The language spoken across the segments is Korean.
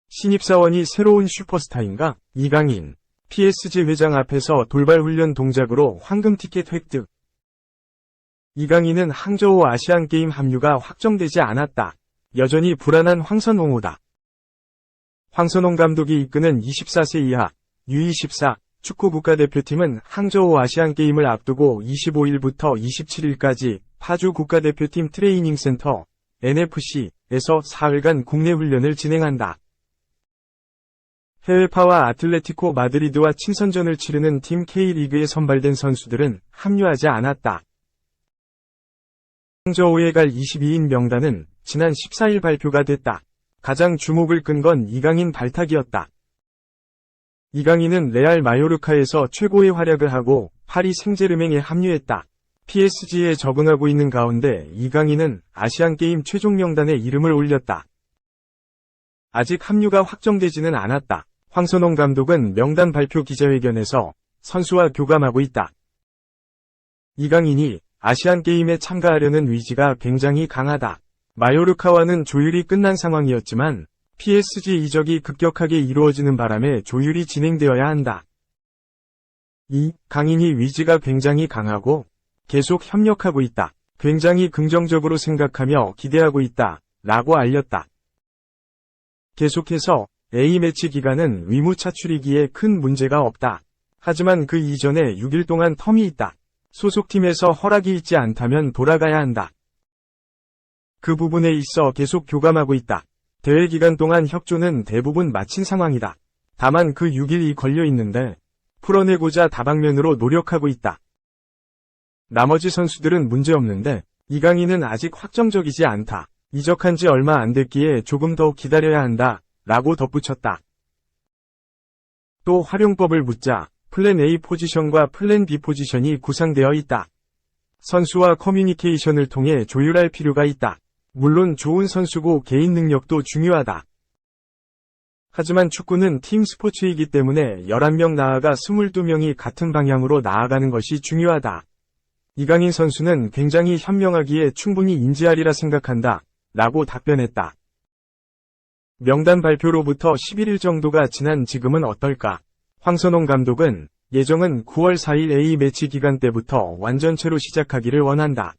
신입사원이 새로운 슈퍼스타인가? 이강인. PSG 회장 앞에서 돌발훈련 동작으로 황금 티켓 획득. 이강인은 항저우 아시안게임 합류가 확정되지 않았다. 여전히 불안한 황선홍호다. 황선홍 감독이 이끄는 24세 이하 U24 축구 국가대표팀은 항저우 아시안게임을 앞두고 25일부터 27일까지 파주 국가대표팀 트레이닝센터 NFC에서 사흘간 국내 훈련을 진행한다. 해외파와 아틀레티코 마드리드와 친선전을 치르는 팀 K리그에 선발된 선수들은 합류하지 않았다. 항저우에 갈 22인 명단은 지난 14일 발표가 됐다. 가장 주목을 끈 건 이강인 발탁이었다. 이강인은 레알 마요르카에서 최고의 활약을 하고 파리 생제르맹에 합류했다. PSG에 적응하고 있는 가운데 이강인은 아시안게임 최종 명단에 이름을 올렸다. 아직 합류가 확정되지는 않았다. 황선홍 감독은 명단 발표 기자회견에서 선수와 교감하고 있다. 이강인이 아시안게임에 참가하려는 의지가 굉장히 강하다. 마요르카와는 조율이 끝난 상황이었지만 PSG 이적이 급격하게 이루어지는 바람에 조율이 진행되어야 한다. 이강인이 의지가 굉장히 강하고 계속 협력하고 있다. 굉장히 긍정적으로 생각하며 기대하고 있다. 라고 알렸다. 계속해서 A매치 기간은 의무 차출이기에 큰 문제가 없다. 하지만 그 이전에 6일 동안 텀이 있다. 소속팀에서 허락이 있지 않다면 돌아가야 한다. 그 부분에 있어 계속 교감하고 있다. 대회 기간 동안 협조는 대부분 마친 상황이다. 다만 그 6일이 걸려 있는데 풀어내고자 다방면으로 노력하고 있다. 나머지 선수들은 문제없는데 이강인은 아직 확정적이지 않다. 이적한 지 얼마 안 됐기에 조금 더 기다려야 한다. 라고 덧붙였다. 또 활용법을 묻자 플랜 A 포지션과 플랜 B 포지션이 구상되어 있다. 선수와 커뮤니케이션을 통해 조율할 필요가 있다. 물론 좋은 선수고 개인 능력도 중요하다. 하지만 축구는 팀 스포츠이기 때문에 11명 나아가 22명이 같은 방향으로 나아가는 것이 중요하다. 이강인 선수는 굉장히 현명하기에 충분히 인지하리라 생각한다. 라고 답변했다. 명단 발표로부터 11일 정도가 지난 지금은 어떨까? 황선홍 감독은 예정은 9월 4일 A매치 기간 때부터 완전체로 시작하기를 원한다.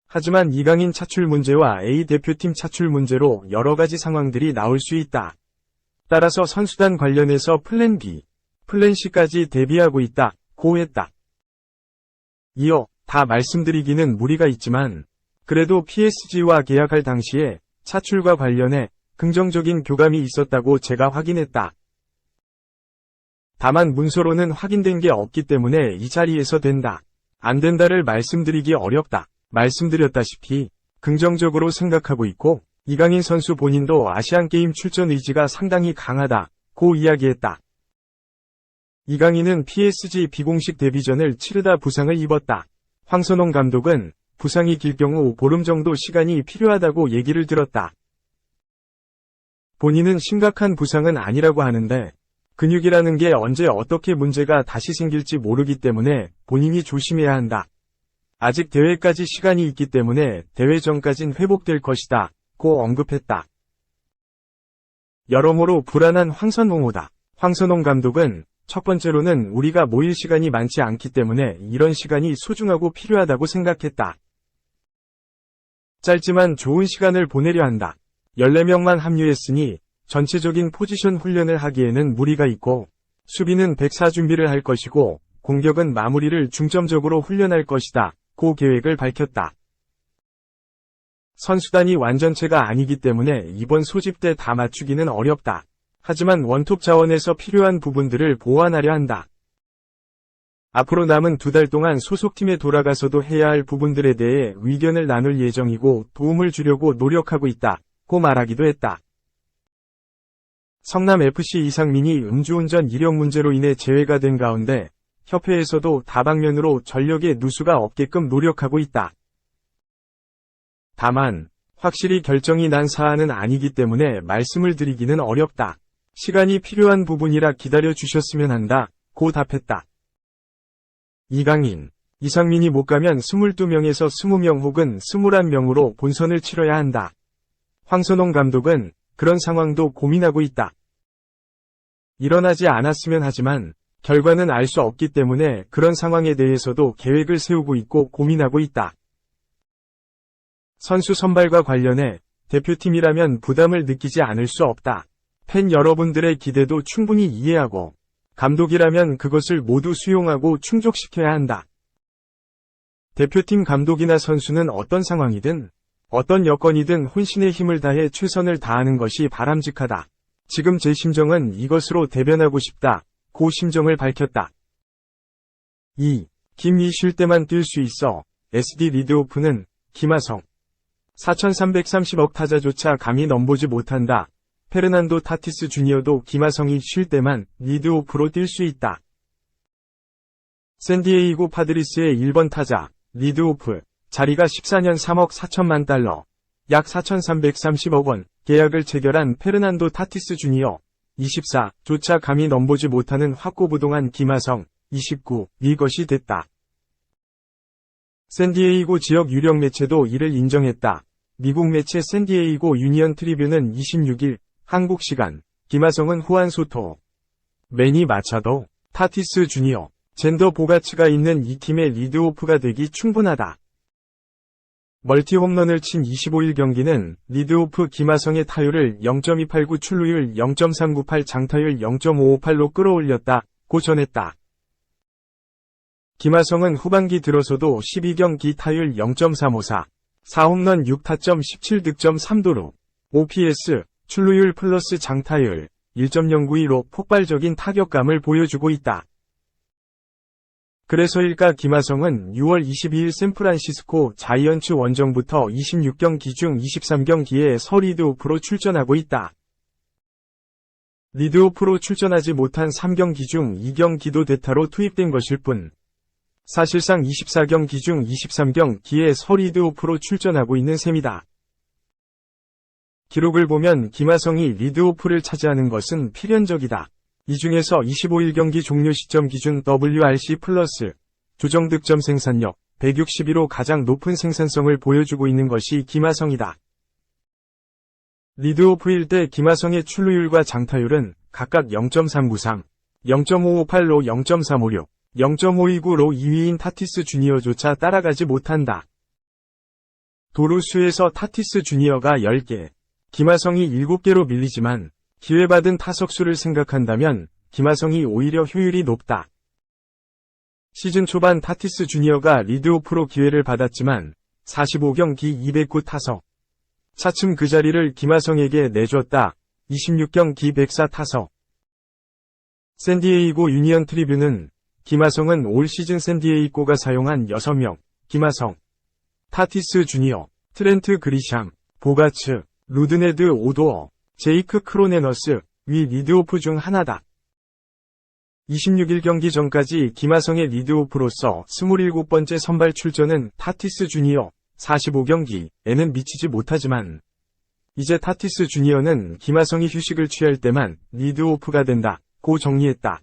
하지만 이강인 차출 문제와 A대표팀 차출 문제로 여러 가지 상황들이 나올 수 있다. 따라서 선수단 관련해서 플랜 B, 플랜 C까지 대비하고 있다. 고 했다. 이어 다 말씀드리기는 무리가 있지만 그래도 PSG와 계약할 당시에 차출과 관련해 긍정적인 교감이 있었다고 제가 확인했다. 다만 문서로는 확인된 게 없기 때문에 이 자리에서 된다, 안 된다를 말씀드리기 어렵다. 말씀드렸다시피 긍정적으로 생각하고 있고 이강인 선수 본인도 아시안게임 출전 의지가 상당히 강하다. 고 이야기했다. 이강인은 PSG 비공식 데뷔전을 치르다 부상을 입었다. 황선홍 감독은 부상이 길 경우 보름 정도 시간이 필요하다고 얘기를 들었다. 본인은 심각한 부상은 아니라고 하는데 근육이라는 게 언제 어떻게 문제가 다시 생길지 모르기 때문에 본인이 조심해야 한다. 아직 대회까지 시간이 있기 때문에 대회 전까진 회복될 것이다. 고 언급했다. 여러모로 불안한 황선홍호다. 황선홍 감독은 첫 번째로는 우리가 모일 시간이 많지 않기 때문에 이런 시간이 소중하고 필요하다고 생각했다. 짧지만 좋은 시간을 보내려 한다. 14명만 합류했으니 전체적인 포지션 훈련을 하기에는 무리가 있고 수비는 104 준비를 할 것이고 공격은 마무리를 중점적으로 훈련할 것이다. 고 계획을 밝혔다. 선수단이 완전체가 아니기 때문에 이번 소집 때 다 맞추기는 어렵다. 하지만 원톱 자원에서 필요한 부분들을 보완하려 한다. 앞으로 남은 2달 동안 소속팀에 돌아가서도 해야 할 부분들에 대해 의견을 나눌 예정이고 도움을 주려고 노력하고 있다. 고 말하기도 했다. 성남FC 이상민이 음주운전 이력 문제로 인해 제외가 된 가운데 협회에서도 다방면으로 전력의 누수가 없게끔 노력하고 있다. 다만 확실히 결정이 난 사안은 아니기 때문에 말씀을 드리기는 어렵다. 시간이 필요한 부분이라 기다려 주셨으면 한다. 고 답했다. 이강인. 이상민이 못 가면 22명에서 20명 혹은 21명으로 본선을 치러야 한다. 황선홍 감독은 그런 상황도 고민하고 있다. 일어나지 않았으면 하지만 결과는 알 수 없기 때문에 그런 상황에 대해서도 계획을 세우고 있고 고민하고 있다. 선수 선발과 관련해 대표팀이라면 부담을 느끼지 않을 수 없다. 팬 여러분들의 기대도 충분히 이해하고 감독이라면 그것을 모두 수용하고 충족시켜야 한다. 대표팀 감독이나 선수는 어떤 상황이든 어떤 여건이든 혼신의 힘을 다해 최선을 다하는 것이 바람직하다. 지금 제 심정은 이것으로 대변하고 싶다. 고 심정을 밝혔다. 2. 김이 쉴 때만 뛸 수 있어. SD 리드오프는 김하성. 4,330억 타자조차 감히 넘보지 못한다. 페르난도 타티스 주니어도 김하성이 쉴 때만 리드오프로 뛸 수 있다. 샌디에이고 파드리스의 1번 타자, 리드오프, 자리가 14년 3억 4천만 달러, 약 4,330억 원, 계약을 체결한 페르난도 타티스 주니어, 24조차 감히 넘보지 못하는 확고부동한 김하성, 29, 이것이 됐다. 샌디에이고 지역 유력 매체도 이를 인정했다. 미국 매체 샌디에이고 유니언 트리뷴은 26일, 한국 시간, 김하성은 후안 소토, 매니 마차도, 타티스 주니어, 젠더 보가츠가 있는 이 팀의 리드오프가 되기 충분하다. 멀티 홈런을 친 25일 경기는 리드오프 김하성의 타율을 0.289 출루율 0.398 장타율 0.558로 끌어올렸다. 고 전했다. 김하성은 후반기 들어서도 12경기 타율 0.354, 4홈런 6타점 17득점 3도루, OPS, 출루율 플러스 장타율 1.092로 폭발적인 타격감을 보여주고 있다. 그래서일까 김하성은 6월 22일 샌프란시스코 자이언츠 원정부터 26경기 중 23경기에 서 리드오프로 출전하고 있다. 리드오프로 출전하지 못한 3경기 중 2경기도 대타로 투입된 것일 뿐, 사실상 24경기 중 23경기에 서 리드오프로 출전하고 있는 셈이다. 기록을 보면 김하성이 리드오프를 차지하는 것은 필연적이다. 이 중에서 25일 경기 종료 시점 기준 WRC 플러스 조정 득점 생산력 161로 가장 높은 생산성을 보여주고 있는 것이 김하성이다. 리드오프일 때 김하성의 출루율과 장타율은 각각 0.393, 0.558로 0.356, 0.529로 2위인 타티스 주니어조차 따라가지 못한다. 도루수에서 타티스 주니어가 10개, 김하성이 7개로 밀리지만 기회받은 타석수를 생각한다면 김하성이 오히려 효율이 높다. 시즌 초반 타티스 주니어가 리드오프로 기회를 받았지만 45경기 209타석. 차츰 그 자리를 김하성에게 내줬다. 26경기 104타석. 샌디에이고 유니언 트리뷴은 김하성은 올 시즌 샌디에이고가 사용한 6명, 김하성, 타티스 주니어, 트렌트 그리샴, 보가츠, 루드네드 오도어, 제이크 크로네너스, 위 리드오프 중 하나다. 26일 경기 전까지 김하성의 리드오프로서 27번째 선발 출전은 타티스 주니어 45경기에는 미치지 못하지만 이제 타티스 주니어는 김하성이 휴식을 취할 때만 리드오프가 된다. 고 정리했다.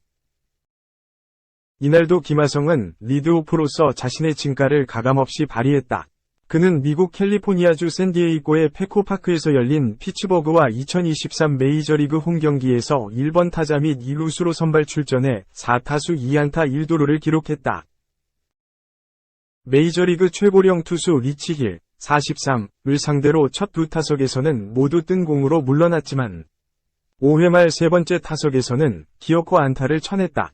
이날도 김하성은 리드오프로서 자신의 진가를 가감없이 발휘했다. 그는 미국 캘리포니아주 샌디에이고의 페코파크에서 열린 피츠버그와 2023 메이저리그 홈경기에서 1번 타자 및 2루수로 선발 출전해 4타수 2안타 1도루를 기록했다. 메이저리그 최고령 투수 리치 힐, 43을 상대로 첫 두 타석에서는 모두 뜬 공으로 물러났지만 5회 말 세 번째 타석에서는 기어코 안타를 쳐냈다.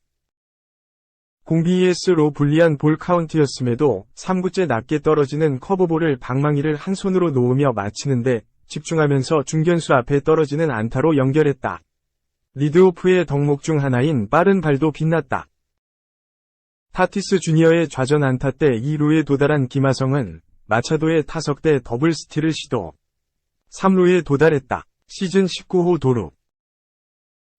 공BS로 불리한 볼 카운트였음에도 3구째 낮게 떨어지는 커브볼을 방망이를 한 손으로 놓으며 맞히는데 집중하면서 중견수 앞에 떨어지는 안타로 연결했다. 리드오프의 덕목 중 하나인 빠른 발도 빛났다. 타티스 주니어의 좌전 안타 때 2루에 도달한 김하성은 마차도의 타석 때 더블 스틸을 시도. 3루에 도달했다. 시즌 19호 도루.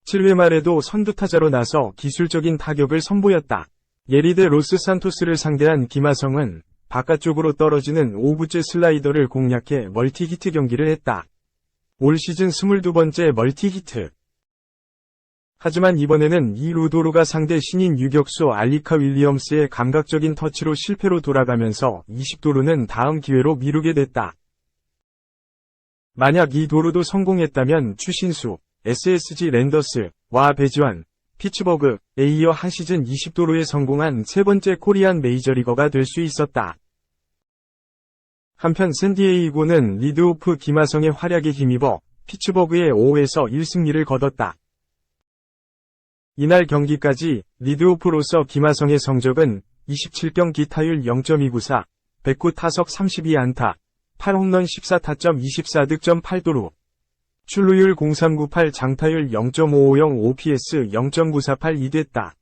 7회 말에도 선두타자로 나서 기술적인 타격을 선보였다. 예리데 로스 산토스를 상대한 김하성은 바깥쪽으로 떨어지는 5구째 슬라이더를 공략해 멀티히트 경기를 했다. 올 시즌 22번째 멀티히트. 하지만 이번에는 이 루도르가 상대 신인 유격수 알리카 윌리엄스의 감각적인 터치로 실패로 돌아가면서 20도루는 다음 기회로 미루게 됐다. 만약 이 도루도 성공했다면 추신수, SSG 랜더스와 배지환, 피츠버그에 이어 한 시즌 20도루에 성공한 세 번째 코리안 메이저리거가 될 수 있었다. 한편 샌디에이고는 리드오프 김하성의 활약에 힘입어 피츠버그의 5에서 1승리를 거뒀다. 이날 경기까지 리드오프로서 김하성의 성적은 27경기 타율 0.294, 109타석 32안타, 8홈런 14타점 24득점 8도루, 출루율 0.398 장타율 0.550 OPS 0.948이 됐다.